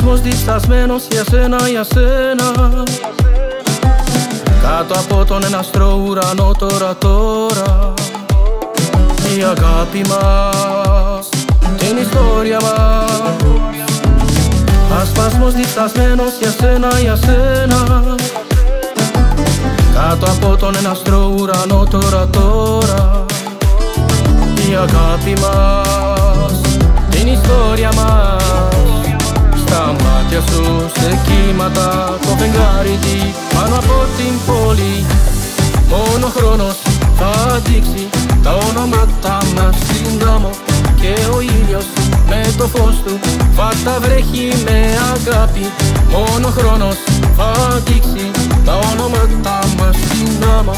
σπασμός διψασμένος για σένα κάτω από τον εναστρό ουρανό τώρα η αγάπη μας, την ιστορία μας. Ασπασμός διψασμένος για σένα κάτω από τον εναστρό ουρανό τώρα η αγάπη μας, την ιστορία μας. Στα μάτια σου σε κύματα το φεγγάρι δει πάνω από την πόλη. Μόνο χρόνος θα δείξει τα ονόματα μας στην δάμο και ο ήλιος με το φως του θα τα βρέχει με αγάπη. Μόνο χρόνος θα δείξει τα ονόματα μας στην δάμο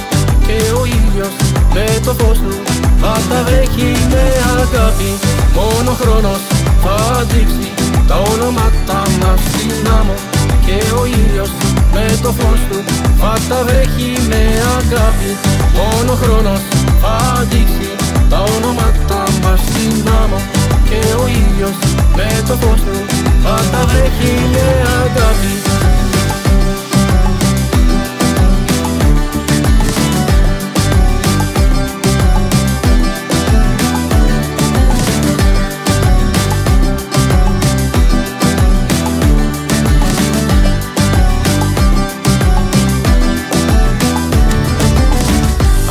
και ο ήλιος με το φως του θα τα βρέχει με αγάπη. Μόνο χρόνος θα δείξει τα ονόματα μας στην δάμο και ο ήλιος με το φως του θα τα βρέχει με αγάπη. Μόνο χρόνος θα δείξει τα ονόματα μας στην δάμο και ο ήλιος με το φως του θα τα βρέχει με αγάπη.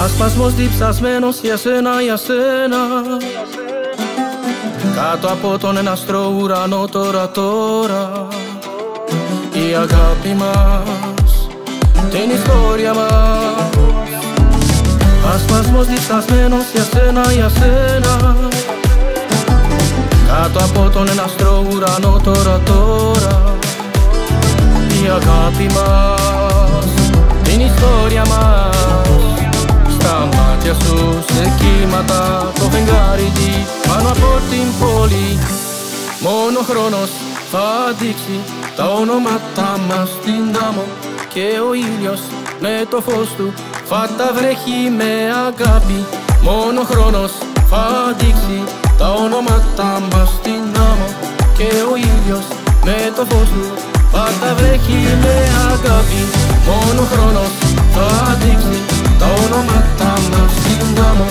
Ασπασμός διψασμένος για σένα κάτω από τον εναστρό ουρανό τώρα η αγάπη μας, την ιστορία μας. Ασπασμός διψασμένος για σένα κάτω από τον εναστρό ουρανό τώρα η αγάπη μας, την ιστορία μας. Στα μάτια σου σε κύματα το φεγγάρι δει πάνω από την πόλη. Μόνο χρόνος θα δείξει τα ονόματα μας στην δάμο και ο ήλιος με το φως του θα τα βρέχει με αγάπη. Μόνο χρόνος θα δείξει τα ονόματα μας στην δάμο και ο ήλιος με το φως του θα τα βρέχει με αγάπη. Μόνο χρόνος θα δείξει τα ονόματα μας στην δάμο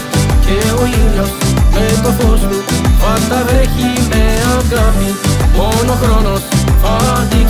και ο ήλιος με το φως του θα τα βρέχει με αγάπη. Μόνο χρόνος θα δείξει